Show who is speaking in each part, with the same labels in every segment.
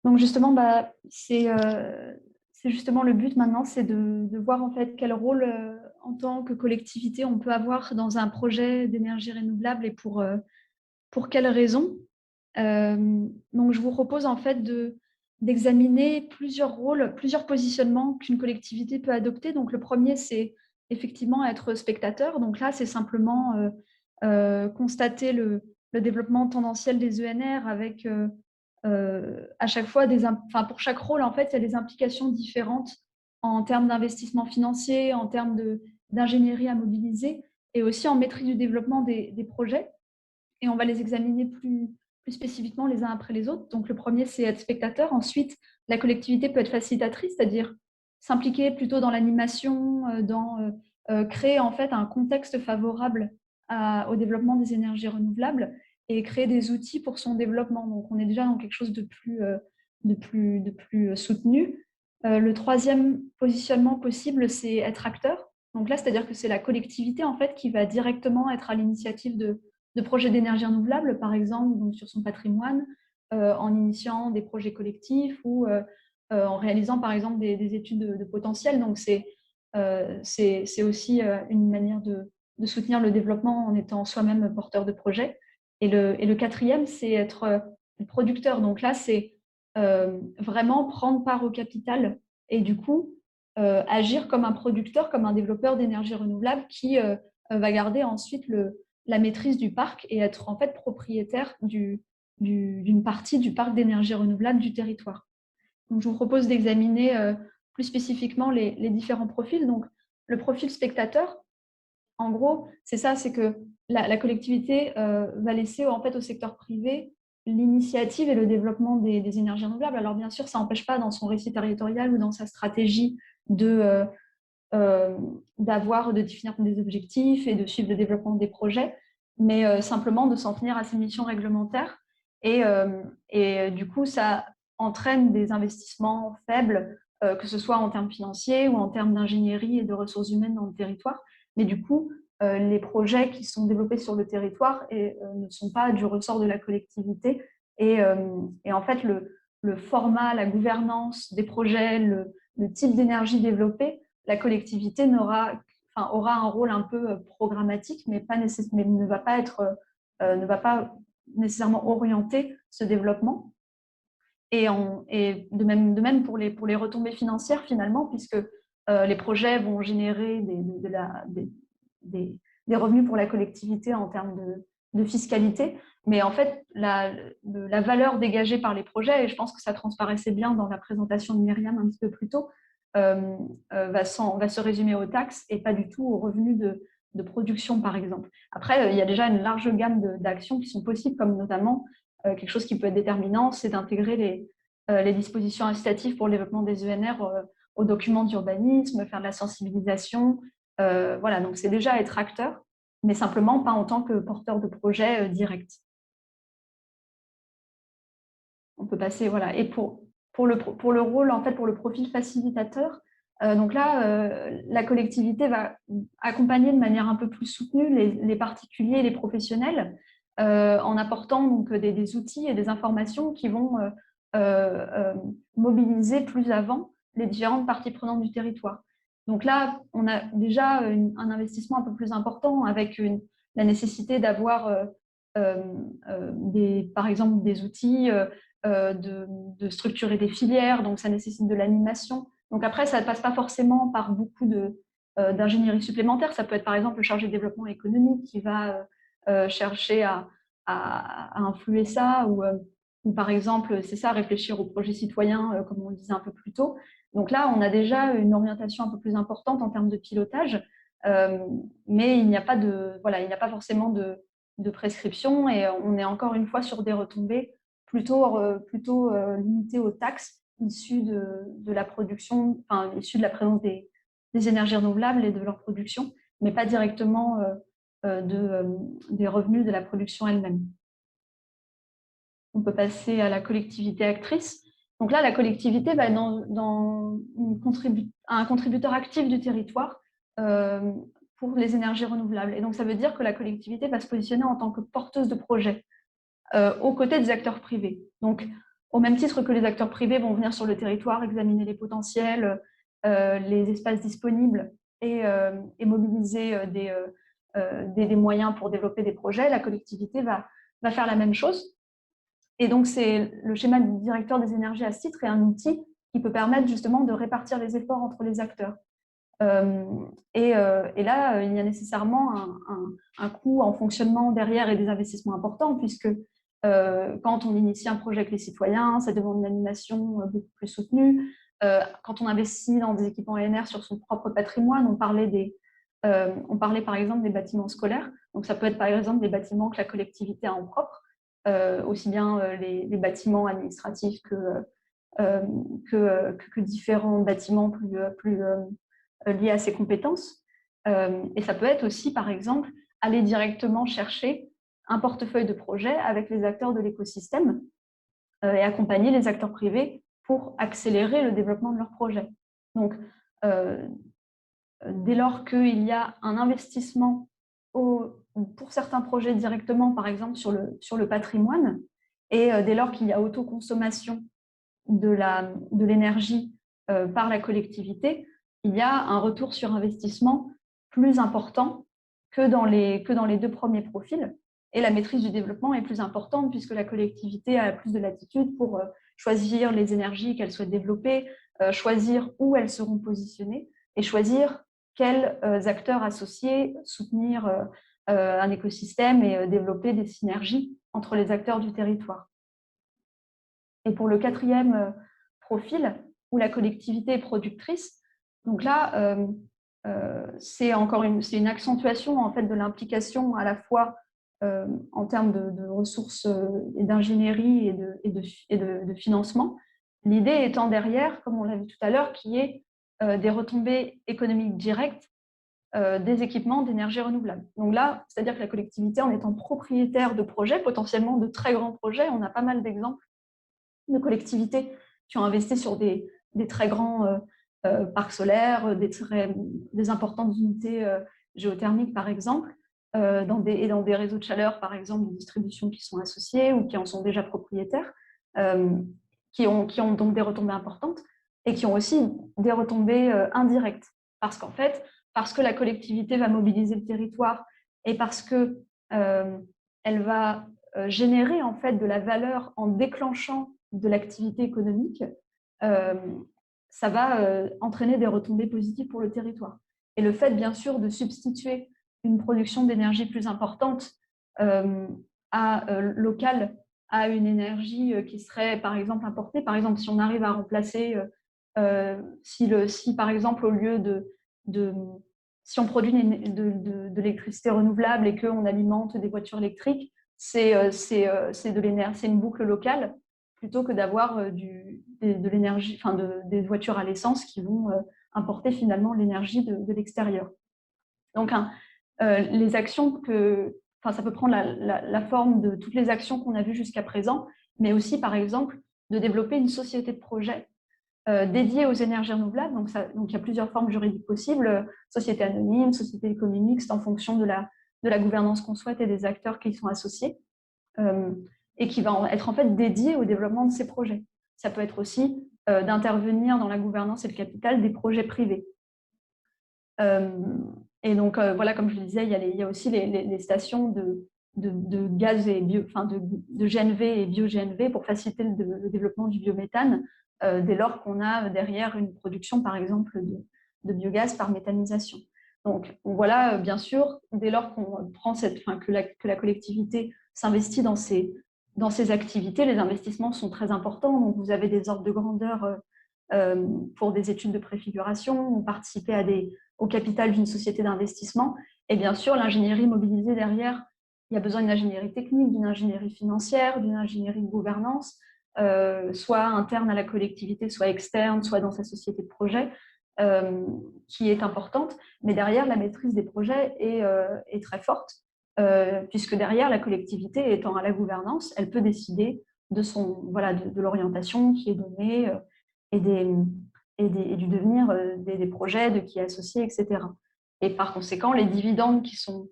Speaker 1: Donc justement, c'est justement le but maintenant, c'est de voir en fait quel rôle en tant que collectivité on peut avoir dans un projet d'énergie renouvelable et pour quelles raisons. Donc je vous propose en fait d'examiner plusieurs rôles, plusieurs positionnements qu'une collectivité peut adopter. Donc le premier, c'est effectivement être spectateur. Donc là, c'est simplement constater le développement tendanciel des ENR avec à chaque fois enfin, pour chaque rôle, en fait, il y a des implications différentes en termes d'investissement financier, en termes d'ingénierie à mobiliser et aussi en maîtrise du développement des projets. Et on va les examiner plus spécifiquement les uns après les autres. Donc, le premier, c'est être spectateur. Ensuite, la collectivité peut être facilitatrice, c'est-à-dire s'impliquer plutôt dans l'animation, créer en fait un contexte favorable au développement des énergies renouvelables et créer des outils pour son développement. Donc, on est déjà dans quelque chose de plus soutenu. Le troisième positionnement possible, c'est être acteur. Donc là, c'est-à-dire que c'est la collectivité en fait qui va directement être à l'initiative de projets d'énergie renouvelable, par exemple, donc sur son patrimoine, en initiant des projets collectifs ou en réalisant, par exemple, des études de potentiel. Donc, c'est aussi une manière de soutenir le développement en étant soi-même porteur de projet. Et le quatrième, c'est être producteur. Donc là, c'est vraiment prendre part au capital et du coup, agir comme un producteur, comme un développeur d'énergie renouvelable qui va garder ensuite la maîtrise du parc et être en fait propriétaire d'une partie du parc d'énergie renouvelable du territoire. Donc, je vous propose d'examiner plus spécifiquement les différents profils. Donc, le profil spectateur, en gros, c'est ça, c'est que la collectivité va laisser en fait au secteur privé l'initiative et le développement des énergies renouvelables. Alors bien sûr, ça n'empêche pas dans son récit territorial ou dans sa stratégie de de définir des objectifs et de suivre le développement des projets, mais simplement de s'en tenir à ses missions réglementaires. Et du coup, ça entraîne des investissements faibles, que ce soit en termes financiers ou en termes d'ingénierie et de ressources humaines dans le territoire. Mais du coup, les projets qui sont développés sur le territoire ne sont pas du ressort de la collectivité. Et en fait, le format, la gouvernance des projets, le type d'énergie développée, la collectivité aura un rôle un peu programmatique, mais ne va pas ne va pas nécessairement orienter ce développement. Et de même pour les retombées financières finalement, puisque les projets vont générer des revenus pour la collectivité en termes de fiscalité. Mais en fait, la valeur dégagée par les projets, et je pense que ça transparaissait bien dans la présentation de Myriam un petit peu plus tôt, euh, va se résumer aux taxes et pas du tout aux revenus de production, par exemple. Après, il y a déjà une large gamme d'actions qui sont possibles, comme notamment quelque chose qui peut être déterminant, c'est d'intégrer les dispositions incitatives pour le développement des ENR aux documents d'urbanisme, faire de la sensibilisation. Voilà, donc c'est déjà être acteur, mais simplement pas en tant que porteur de projet direct. On peut passer, voilà. Et pour le rôle, en fait, pour le profil facilitateur, donc là, la collectivité va accompagner de manière un peu plus soutenue les particuliers et les professionnels en apportant donc des outils et des informations qui vont mobiliser plus avant les différentes parties prenantes du territoire. Donc là, on a déjà un investissement un peu plus important avec la nécessité d'avoir euh, par exemple des outils de structurer des filières, donc ça nécessite de l'animation. Donc après, ça ne passe pas forcément par beaucoup d'ingénierie supplémentaire. Ça peut être par exemple le chargé de développement économique qui va chercher à influer ça, ou par exemple, c'est ça, réfléchir aux projets citoyens, comme on le disait un peu plus tôt. Donc là, on a déjà une orientation un peu plus importante en termes de pilotage, mais il n'y a pas voilà, il n'y a pas forcément de prescription et on est encore une fois sur des retombées plutôt limité aux taxes issues de la production, enfin, issues de la présence des énergies renouvelables et de leur production, mais pas directement des revenus de la production elle-même. On peut passer à la collectivité actrice. Donc là, la collectivité va être dans un contributeur actif du territoire pour les énergies renouvelables. Et donc, ça veut dire que la collectivité va se positionner en tant que porteuse de projet aux côtés des acteurs privés. Donc, au même titre que les acteurs privés vont venir sur le territoire, examiner les potentiels, les espaces disponibles et mobiliser des moyens pour développer des projets, la collectivité va faire la même chose. Et donc, le schéma du directeur des énergies à ce titre est un outil qui peut permettre justement de répartir les efforts entre les acteurs. Et là, il y a nécessairement un coût en fonctionnement derrière et des investissements importants, puisque quand on initie un projet avec les citoyens, ça demande une animation beaucoup plus soutenue. Quand on investit dans des équipements ENR sur son propre patrimoine, on parlait par exemple des bâtiments scolaires. Donc ça peut être par exemple des bâtiments que la collectivité a en propre, aussi bien les bâtiments administratifs que différents bâtiments plus liés à ses compétences. Et ça peut être aussi, par exemple, aller directement chercher un portefeuille de projets avec les acteurs de l'écosystème et accompagner les acteurs privés pour accélérer le développement de leurs projets. Donc, dès lors qu'il y a un investissement pour certains projets directement, par exemple sur le patrimoine, et dès lors qu'il y a autoconsommation de l'énergie par la collectivité, il y a un retour sur investissement plus important que dans les 2 premiers profils. Et la maîtrise du développement est plus importante puisque la collectivité a plus de latitude pour choisir les énergies qu'elle souhaite développer, choisir où elles seront positionnées et choisir quels acteurs associés soutenir un écosystème et développer des synergies entre les acteurs du territoire. Et pour le 4e profil, où la collectivité est productrice, donc là, c'est une accentuation en fait, de l'implication à la fois en termes de ressources et d'ingénierie et de financement. L'idée étant derrière, comme on l'a vu tout à l'heure, qui est des retombées économiques directes des équipements d'énergie renouvelable. Donc là, c'est-à-dire que la collectivité, en étant propriétaire de projets, potentiellement de très grands projets, on a pas mal d'exemples de collectivités qui ont investi sur des très grands parcs solaires, des importantes unités géothermiques, par exemple, dans des réseaux de chaleur, par exemple, de distribution qui sont associés ou qui en sont déjà propriétaires, qui ont donc des retombées importantes et qui ont aussi des retombées indirectes. Parce qu'en fait, parce que la collectivité va mobiliser le territoire et parce que elle va générer en fait de la valeur en déclenchant de l'activité économique, ça va entraîner des retombées positives pour le territoire. Et le fait, bien sûr, de substituer une production d'énergie plus importante locale à une énergie qui serait, par exemple, importée. Par exemple, si on arrive à remplacer, si par exemple, au lieu si on produit de l'électricité renouvelable et qu'on alimente des voitures électriques, c'est une boucle locale plutôt que d'avoir de l'énergie, enfin des voitures à l'essence qui vont importer finalement l'énergie de l'extérieur. Donc, les actions ça peut prendre la forme de toutes les actions qu'on a vues jusqu'à présent, mais aussi, par exemple, de développer une société de projet dédiée aux énergies renouvelables. Donc, il y a plusieurs formes juridiques possibles, société anonyme, société économique, c'est en fonction de la gouvernance qu'on souhaite et des acteurs qui y sont associés. Et qui va être en fait dédié au développement de ces projets. Ça peut être aussi d'intervenir dans la gouvernance et le capital des projets privés. Et donc, voilà, comme je le disais, il y a aussi les stations de gaz et de GNV et bio-GNV pour faciliter le développement du biométhane dès lors qu'on a derrière une production, par exemple, de biogaz par méthanisation. Donc, voilà, bien sûr, dès lors qu'on prend que la collectivité s'investit dans ces activités, les investissements sont très importants. Donc, vous avez des ordres de grandeur pour des études de préfiguration ou participer au capital d'une société d'investissement. Et bien sûr, l'ingénierie mobilisée derrière, il y a besoin d'une ingénierie technique, d'une ingénierie financière, d'une ingénierie de gouvernance, soit interne à la collectivité, soit externe, soit dans sa société de projet, qui est importante. Mais derrière, la maîtrise des projets est très forte, puisque derrière, la collectivité étant à la gouvernance, elle peut décider de l'orientation qui est donnée et du devenir des projets, de qui est associé, etc. Et par conséquent, les dividendes qui sont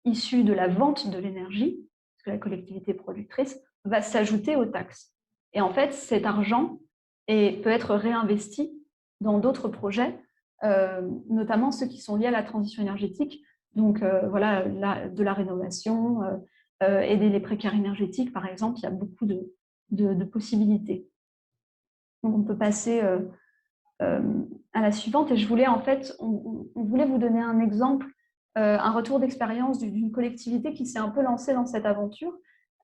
Speaker 1: issus de la vente de l'énergie, parce que la collectivité productrice, va s'ajouter aux taxes. Et en fait, cet argent peut être réinvesti dans d'autres projets, notamment ceux qui sont liés à la transition énergétique. Donc, voilà, de la rénovation, aider les précaires énergétiques, par exemple, il y a beaucoup de possibilités. Donc, on peut passer à la suivante. Et je voulais, en fait, on voulait vous donner un exemple, un retour d'expérience d'une collectivité qui s'est un peu lancée dans cette aventure.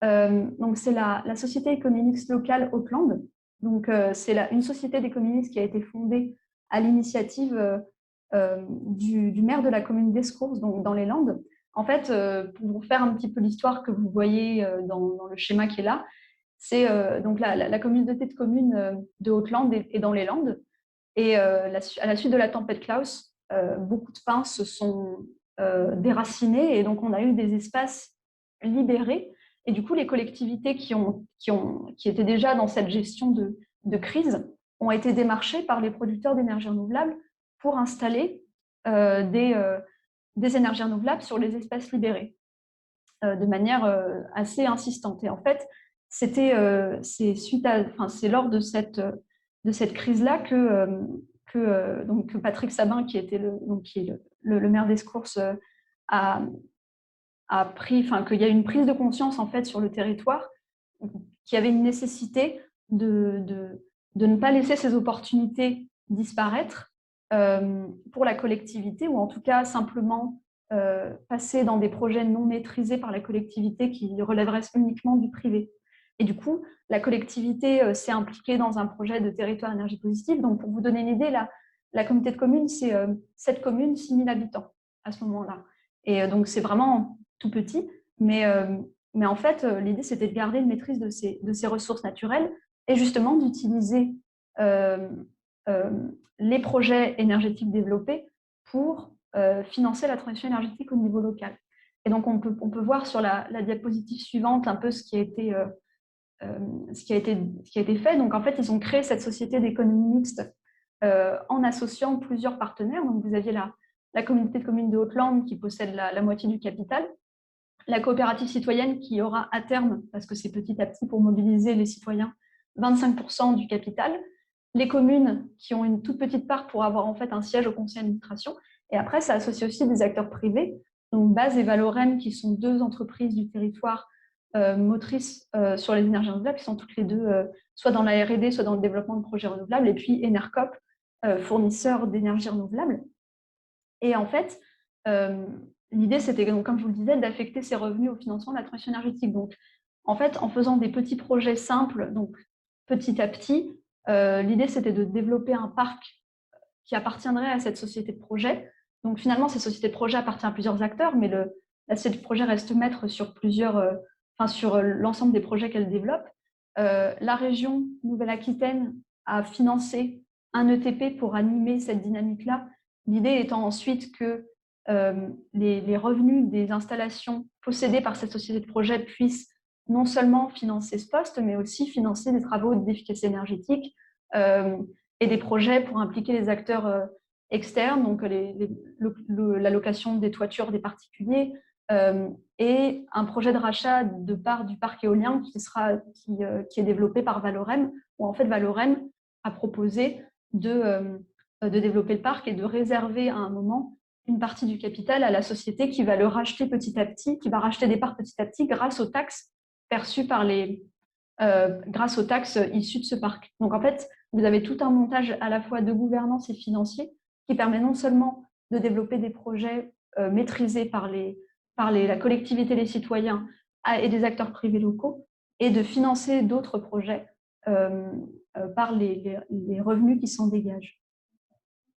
Speaker 1: Donc, c'est la Société économique locale Auckland. Donc, c'est une société d'économie qui a été fondée à l'initiative du maire de la commune d'Escours, donc dans les Landes. En fait, pour vous faire un petit peu l'histoire que vous voyez dans le schéma qui est là, c'est donc la communauté de communes de Haute-Lande est dans les Landes. Et à la suite de la tempête Klaus, beaucoup de pins se sont déracinés et donc on a eu des espaces libérés. Et du coup, les collectivités qui étaient déjà dans cette gestion de crise ont été démarchées par les producteurs d'énergie renouvelable pour installer des énergies renouvelables sur les espaces libérés de manière assez insistante. Et en fait, c'est lors de cette crise-là que Patrick Sabin, qui est le maire d'Escours, a qu'il y a une prise de conscience en fait sur le territoire, qu'il y avait une nécessité de ne pas laisser ces opportunités disparaître pour la collectivité, ou en tout cas simplement passer dans des projets non maîtrisés par la collectivité qui relèveraient uniquement du privé. Et du coup, la collectivité s'est impliquée dans un projet de territoire énergie positive. Donc, pour vous donner une idée, la communauté de communes, c'est 7 communes, 6 000 habitants à ce moment-là. Et donc, c'est vraiment tout petit. Mais en fait, l'idée, c'était de garder une maîtrise de ces ressources naturelles et justement d'utiliser les projets énergétiques développés pour financer la transition énergétique au niveau local. Et donc, on peut voir sur la diapositive suivante un peu ce qui a été fait. Donc, en fait, ils ont créé cette société d'économie mixte en associant plusieurs partenaires. Donc, vous aviez la communauté de communes de Haute-Lande qui possède la moitié du capital, la coopérative citoyenne qui aura à terme, parce que c'est petit à petit pour mobiliser les citoyens, 25% du capital, les communes qui ont une toute petite part pour avoir en fait un siège au conseil d'administration, et après ça associe aussi des acteurs privés, donc Base et Valorem qui sont deux entreprises du territoire motrices sur les énergies renouvelables, qui sont toutes les deux soit dans la R&D, soit dans le développement de projets renouvelables, et puis Enercop, fournisseur d'énergie renouvelable. Et en fait, l'idée, c'était, comme je vous le disais, d'affecter ces revenus au financement de la transition énergétique. Donc, en fait, en faisant des petits projets simples, donc petit à petit, l'idée, c'était de développer un parc qui appartiendrait à cette société de projet. Donc, finalement, cette société de projet appartient à plusieurs acteurs, mais la société de projet reste maître sur sur l'ensemble des projets qu'elle développe. La région Nouvelle-Aquitaine a financé un ETP pour animer cette dynamique-là. L'idée étant ensuite que les revenus des installations possédées par cette société de projet puissent non seulement financer ce poste, mais aussi financer des travaux d'efficacité énergétique et des projets pour impliquer les acteurs externes, donc la location des toitures des particuliers et un projet de rachat de part du parc éolien qui est développé par Valorem, où en fait Valorem a proposé de développer le parc et de réserver à un moment une partie du capital à la société qui va le racheter petit à petit, qui va racheter des parts petit à petit grâce aux taxes perçues grâce aux taxes issues de ce parc. Donc en fait, vous avez tout un montage à la fois de gouvernance et financier qui permet non seulement de développer des projets maîtrisés par la collectivité, les citoyens et des acteurs privés locaux, et de financer d'autres projets par les revenus qui s'en dégagent.